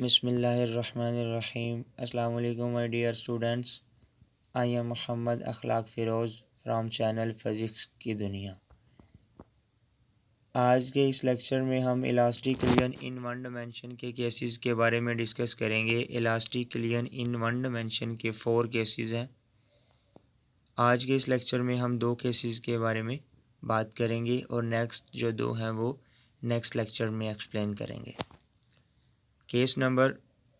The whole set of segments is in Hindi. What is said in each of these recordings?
बिस्मिल्लाहिर्रहमानिर्रहीम। अस्सलाम वालेकुम my dear students. I am Mohammad Akhlaq Firoz from channel physics की दुनिया। आज के इस लेक्चर में हम इलास्टिक इन वन डायमेंशन के केसेस के बारे में डिस्कस करेंगे। इलास्टिक इन वन डायमेंशन के 4 केसेस हैं। आज के इस लेक्चर में हम 2 केसेस के बारे में बात करेंगे और नेक्स्ट जो 2 हैं वो नेक्स्ट लेक्चर में एक्सप्लेन करेंगे। केस नंबर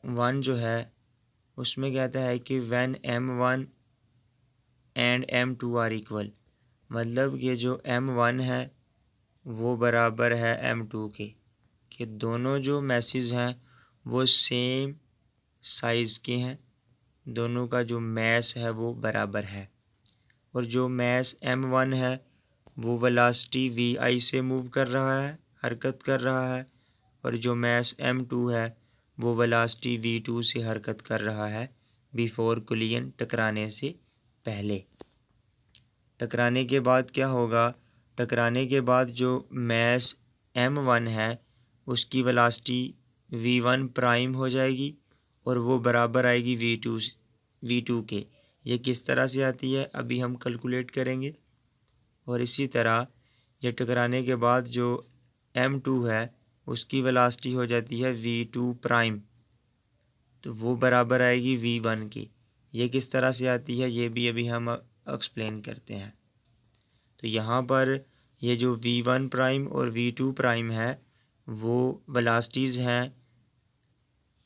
1 जो है उसमें कहता है कि when m1 and m2 are equal, मतलब ये जो m1 है वो बराबर है m2 के, कि दोनों जो मैसेज हैं वो सेम साइज़ के हैं, दोनों का जो मैस है वो बराबर है, और जो मैस m1 है वो वेलोसिटी vi से मूव कर रहा है, हरकत कर रहा है, और जो मैस m2 है वो वेलोसिटी v2 से हरकत कर रहा है बिफोर कोलिजन, टकराने से पहले। टकराने के बाद क्या होगा? टकराने के बाद जो मैस m1 है उसकी वेलोसिटी v1 प्राइम हो जाएगी और वो बराबर आएगी v2 के। ये किस तरह से आती है अभी हम कैलकुलेट करेंगे। और इसी तरह ये टकराने के बाद जो m2 है उसकी वेलोसिटी हो जाती है v2 प्राइम, तो वो बराबर आएगी v1 की। ये किस तरह से आती है ये भी अभी हम एक्सप्लेन करते हैं। तो यहाँ पर ये जो v1 प्राइम और v2 प्राइम है वो वेलोसिटीज़ हैं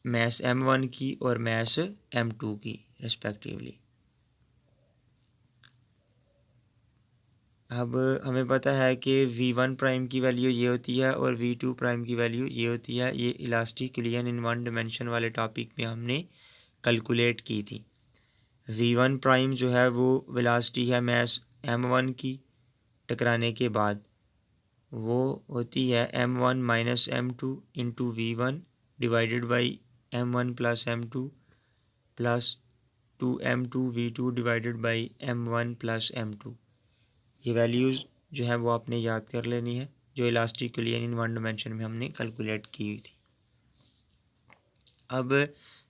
मैस m1 की और मैस m2 की रिस्पेक्टिवली। अब हमें पता है कि v1 प्राइम की वैल्यू ये होती है और v2 प्राइम की वैल्यू ये होती है। ये इलास्टिक इन वन डायमेंशन वाले टॉपिक में हमने कैलकुलेट की थी। v1 प्राइम जो है वो वेलोसिटी है मैस m1 की, टकराने के बाद वो होती है m1 minus m2 into v1 divided by m1 plus m2 plus 2m2 v2 divided by m1 plus m2। ये वैल्यूज़ जो है वो आपने याद कर लेनी है, जो इलास्टिक इन वन डायमेंशन में हमने कैलकुलेट की हुई थी। अब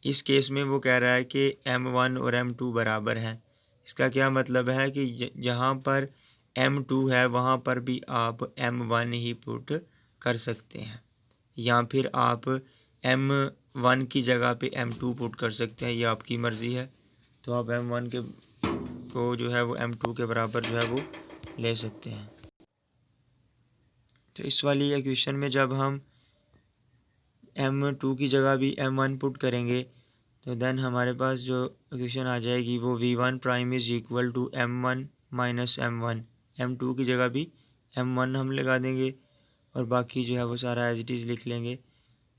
इस केस में वो कह रहा है कि m1 और m2 बराबर हैं। इसका क्या मतलब है कि जहाँ पर m2 है वहाँ पर भी आप m1 ही पुट कर सकते हैं, या फिर आप m1 की जगह पे m2 पुट कर सकते हैं, ये आपकी मर्ज़ी है। तो आप m1 को जो है वो m2 के बराबर जो है वो ले सकते हैं। तो इस वाली इक्वेशन में जब हम m2 की जगह भी m1 पुट करेंगे तो देन हमारे पास जो इक्वेशन आ जाएगी वो v1 prime is equal to m1 minus m1। m2 की जगह भी m1 हम लगा देंगे और बाकी जो है वो सारा एज इट इज़ लिख लेंगे।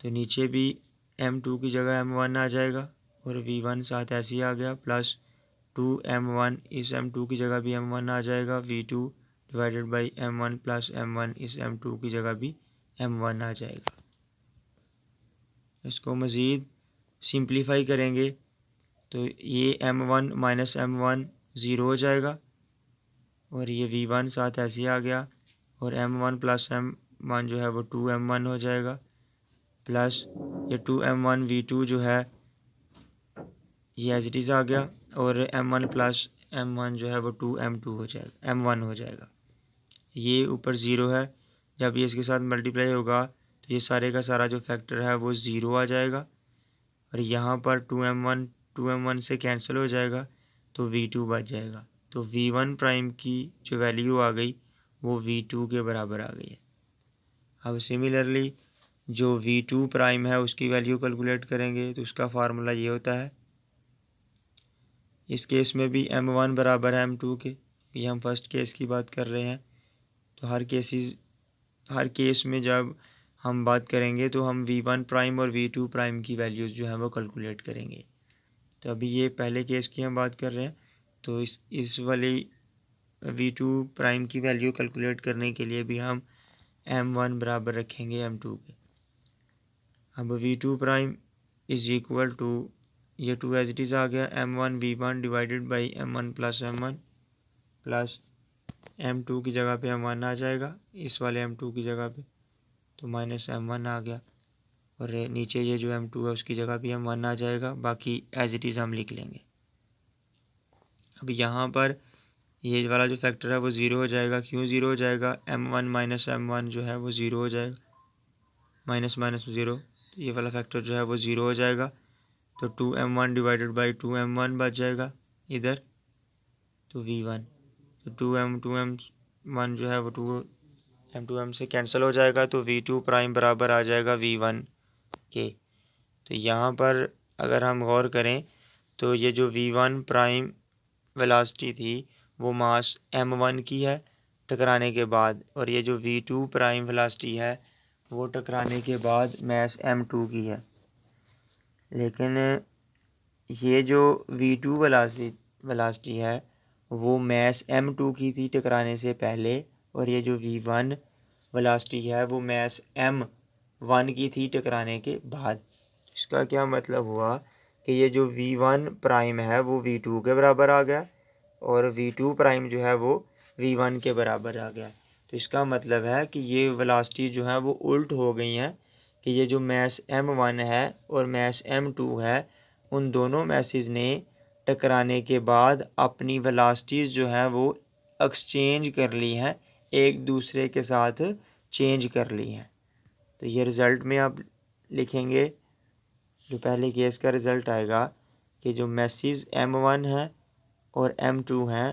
तो नीचे भी m2 की जगह m1 आ जाएगा और v1 साथ ऐसे ही आ गया, प्लस 2m1 इस m2 की जगह भी m1 आ जाएगा, v2 divided by m1 plus m1 इस m2 की जगह भी m1 आ जाएगा। इसको मज़ीद सिंप्लीफाई करेंगे तो ये m1 माइनस m1 ज़ीरो हो जाएगा और ये v1 साथ ऐसे ही आ गया, और m1 प्लस m1 जो है वो 2m1 हो जाएगा, प्लस ये 2m1 v2 जो है ये एज इट इज़ आ गया, और m1 प्लस m1 जो है वो 2m2 हो जाएगा, m1 हो जाएगा। ये ऊपर ज़ीरो है, जब ये इसके साथ मल्टीप्लाई होगा तो ये सारे का सारा जो फैक्टर है वो ज़ीरो आ जाएगा, और यहाँ पर 2m1 से कैंसिल हो जाएगा तो v2 बच जाएगा। तो v1 प्राइम की जो वैल्यू आ गई वो v2 के बराबर आ गई है। अब सिमिलरली जो v2 प्राइम है उसकी वैल्यू कैलकुलेट करेंगे तो उसका फार्मूला ये होता है। इस केस में भी m1 बराबर है m2 के, ये हम फर्स्ट केस की बात कर रहे हैं। तो हर केस में जब हम बात करेंगे तो हम v1 प्राइम और v2 प्राइम की वैल्यूज़ जो हैं वो कैलकुलेट करेंगे। तो अभी ये पहले केस की हम बात कर रहे हैं, तो इस वाली v2 प्राइम की वैल्यू कैलकुलेट करने के लिए भी हम m1 बराबर रखेंगे m2 के। अब v2 prime is equal to, ये 2 एज इट इज़ आ गया, m1 v1 divided by m1 plus m1 plus m2 की जगह पे m1 आ जाएगा, इस वाले m2 की जगह पे, तो माइनस m1 आ गया। और नीचे ये जो m2 है उसकी जगह भी m1 आ जाएगा, बाकी एज इट इज़ हम लिख लेंगे। अब यहाँ पर ये वाला जो फैक्टर है वो ज़ीरो हो जाएगा। क्यों ज़ीरो हो जाएगा? m1 माइनस m1 जो है वो ज़ीरो हो जाएगा, माइनस माइनस ज़ीरो, तो ये वाला फैक्टर जो है वो ज़ीरो हो जाएगा। तो 2m1 डिवाइडेड बाई 2m1 बच जाएगा इधर, तो v1, तो 2m1 जो है वो 2m से कैंसिल हो जाएगा, तो v2 प्राइम बराबर आ जाएगा v1 के। तो यहाँ पर अगर हम गौर करें तो ये जो v1 प्राइम वेलोसिटी थी वो मास m1 की है टकराने के बाद, और ये जो v2 प्राइम वेलोसिटी है वो टकराने के बाद मास m2 की है। लेकिन ये जो v2 वेलोसिटी है वो मास m2 की थी टकराने से पहले, और ये जो v1 वेलोसिटी है वो मास m1 की थी टकराने के बाद। इसका क्या मतलब हुआ कि ये जो v1 प्राइम है वो v2 के बराबर आ गया, और v2 प्राइम जो है वो v1 के बराबर आ गया। तो इसका मतलब है कि ये वेलोसिटी जो है वो उल्ट हो गई हैं, कि ये जो मास m1 है और मास m2 है उन दोनों मैसेज ने टकराने के बाद अपनी वेलोसिटीज़ जो हैं वो एक्सचेंज कर ली हैं, एक दूसरे के साथ चेंज कर ली हैं। तो ये रिज़ल्ट में आप लिखेंगे, जो पहले केस का रिज़ल्ट आएगा कि जो मैसेज m1 है और m2 हैं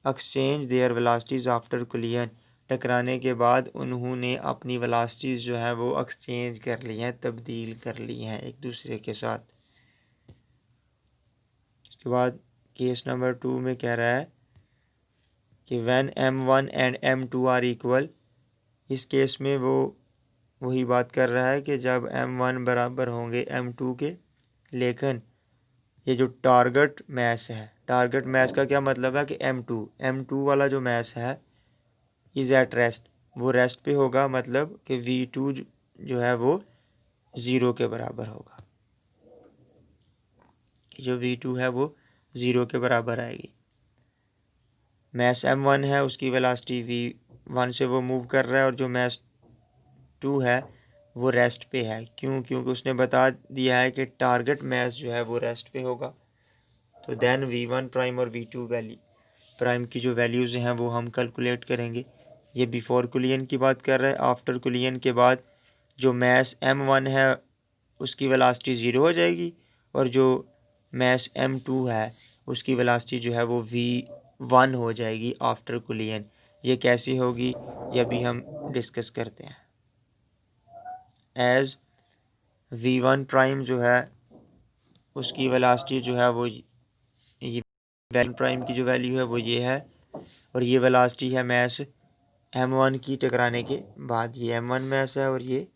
exchange there velocities after collision, टकराने के बाद उन्होंने अपनी वेलोसिटीज़ जो है वो एक्सचेंज कर ली हैं, तब्दील कर ली हैं एक दूसरे के साथ। उसके बाद केस नंबर 2 में कह रहा है कि when m1 and m2 are equal. इस केस में वो वही बात कर रहा है कि जब m1 बराबर होंगे m2 के, लेकिन ये जो टारगेट मैस है, टारगेट मैस का क्या मतलब है कि m2 वाला जो मैस है इज़ एट रेस्ट, वो रेस्ट पे होगा, मतलब कि v2 जो है वो ज़ीरो के बराबर होगा, कि जो v2 है वो ज़ीरो के बराबर आएगी। मैस m1 है उसकी वेलोसिटी v1 से वो मूव कर रहा है, और जो मैस 2 है वो रेस्ट पे है। क्यों? क्योंकि उसने बता दिया है कि टारगेट मैस जो है वो रेस्ट पे होगा। तो देन v1 प्राइम और v2 वैल्यू प्राइम की जो वैल्यूज़ हैं वो हम कैलकुलेट करेंगे। ये बिफोर कोलिजन की बात कर रहा है। आफ्टर कोलिजन के बाद जो मैस m1 है उसकी वेलोसिटी ज़ीरो हो जाएगी, और जो मैस m2 है उसकी वेलोसिटी जो है वो v1 हो जाएगी आफ्टर कोलिजन। ये कैसी होगी ये अभी हम डिस्कस करते हैं। एज v1 प्राइम जो है उसकी वेलोसिटी जो है वो ये प्राइम की जो वैल्यू है वो ये है, और ये वेलोसिटी है मैस m1 की टकराने के बाद। ये m1 मैस है और ये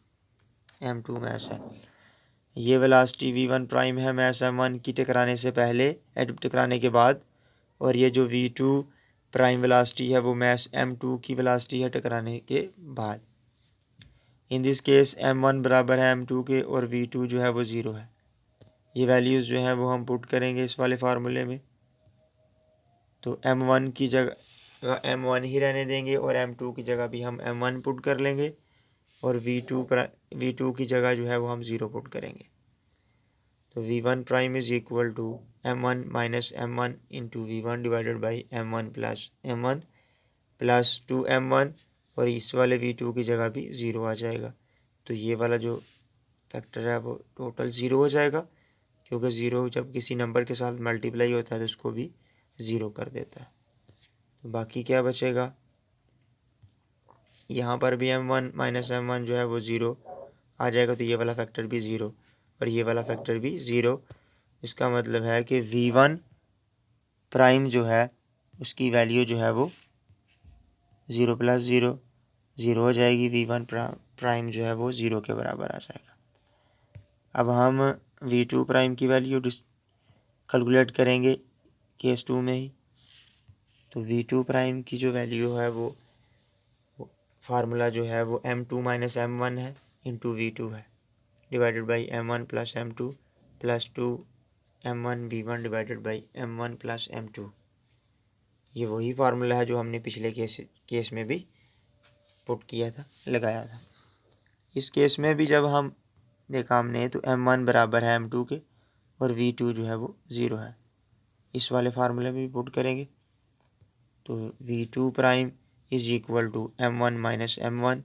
m2 मैस है। ये वेलोसिटी v1 प्राइम है मैस m1 की टकराने से पहले, टकराने के बाद, और ये जो v2 प्राइम वेलोसिटी है वो मैस m2 की वेलोसिटी है टकराने के बाद। इन दिस केस m1 बराबर है m2 के, और v2 जो है वो ज़ीरो है। ये वैल्यूज़ जो हैं वो हम पुट करेंगे इस वाले फार्मूले में। तो m1 की जगह m1 ही रहने देंगे, और m2 की जगह भी हम m1 पुट कर लेंगे, और v2 की जगह जो है वो हम ज़ीरो पुट करेंगे। तो v1 prime is equal to m1 minus m1 into v1 divided by m1 plus 2m1, और इस वाले v2 की जगह भी ज़ीरो आ जाएगा। तो ये वाला जो फैक्टर है वो टोटल ज़ीरो हो जाएगा, क्योंकि ज़ीरो जब किसी नंबर के साथ मल्टीप्लाई होता है तो उसको भी ज़ीरो कर देता है। तो बाकी क्या बचेगा, यहाँ पर भी m1 माइनस m1 जो है वो ज़ीरो आ जाएगा, तो ये वाला फैक्टर भी ज़ीरो और ये वाला फैक्टर भी ज़ीरो। इसका मतलब है कि v1 प्राइम जो है उसकी वैल्यू जो है वो ज़ीरो प्लस ज़ीरो ज़ीरो हो जाएगी। v1 प्राइम जो है वो ज़ीरो के बराबर आ जाएगा। अब हम v2 प्राइम की वैल्यू कैलकुलेट करेंगे केस 2 में ही। तो v2 प्राइम की जो वैल्यू है वो फार्मूला जो है वो m2 माइनस m1 है इंटू v2 है, divided by m1 plus m2 plus 2m1 v1 divided by m1 plus m2। ये वही फार्मूला है जो हमने पिछले केस में भी पुट किया था, लगाया था। इस केस में भी जब हम देखा हमने, तो m1 बराबर है m2 के और v2 जो है वो 0 है। इस वाले फार्मूले में भी पुट करेंगे तो v2 prime is equal to m1 minus m1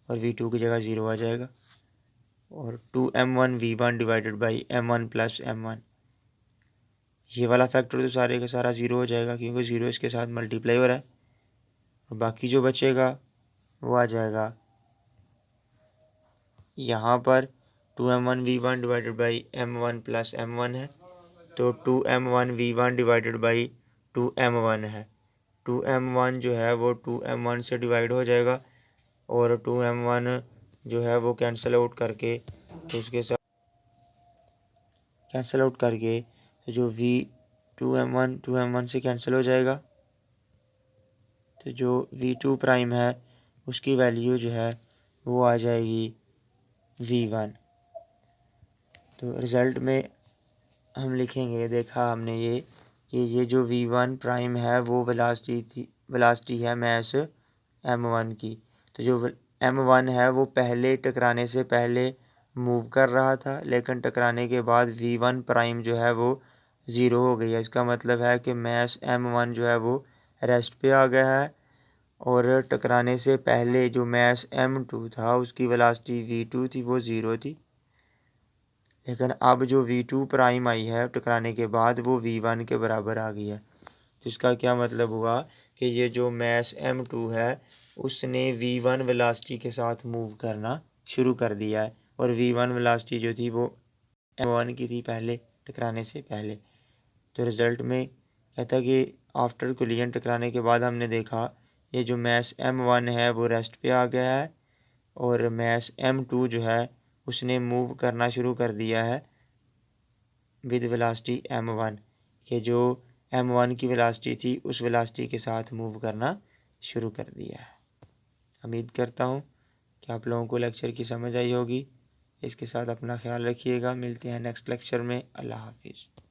और v2 की जगह 0 आ जाएगा और 2m1 v1 divided by m1 plus m1। ये वाला फैक्टर तो सारे का सारा 0 हो जाएगा क्योंकि 0 इसके साथ मल्टीप्लाई हो रहा है और बाकी जो बचेगा वो आ जाएगा यहाँ पर 2m1 v1 divided by m1 plus m1 है तो 2m1 v1 divided by 2m1 है। 2m1 जो है वो 2m1 से डिवाइड हो जाएगा और 2m1 जो है वो कैंसिल आउट करके तो उसके साथ कैंसिल आउट करके तो जो v2m1 से कैंसिल हो जाएगा तो जो v2 प्राइम है उसकी वैल्यू जो है वो आ जाएगी v1। तो रिज़ल्ट में हम लिखेंगे, देखा हमने ये कि ये जो v1 प्राइम है वो वेलोसिटी है मैस m1 की। तो जो m1 है वो पहले टकराने से पहले मूव कर रहा था लेकिन टकराने के बाद v1 प्राइम जो है वो 0 हो गई है। इसका मतलब है कि मैस m1 जो है वो रेस्ट पे आ गया है और टकराने से पहले जो मैस m2 था उसकी वेलोसिटी v2 थी वो 0 थी, लेकिन अब जो v2 प्राइम आई है टकराने के बाद वो v1 के बराबर आ गई है। तो इसका क्या मतलब हुआ कि ये जो मैस m2 है उसने v1 वेलोसिटी के साथ मूव करना शुरू कर दिया है और v1 वेलोसिटी जो थी वो m1 की थी पहले टकराने से पहले। तो रिज़ल्ट में कहता है कि आफ्टर कोलिजन टकराने के बाद हमने देखा ये जो मैस m1 है वो रेस्ट पे आ गया है और मैस m2 जो है उसने मूव करना शुरू कर दिया है विद वेलोसिटी m1 के जो m1 की वेलोसिटी थी उस वेलोसिटी के साथ मूव करना शुरू कर दिया है। उम्मीद करता हूँ कि आप लोगों को लेक्चर की समझ आई होगी। इसके साथ अपना ख्याल रखिएगा। मिलते हैं नेक्स्ट लेक्चर में। अल्लाह हाफिज़।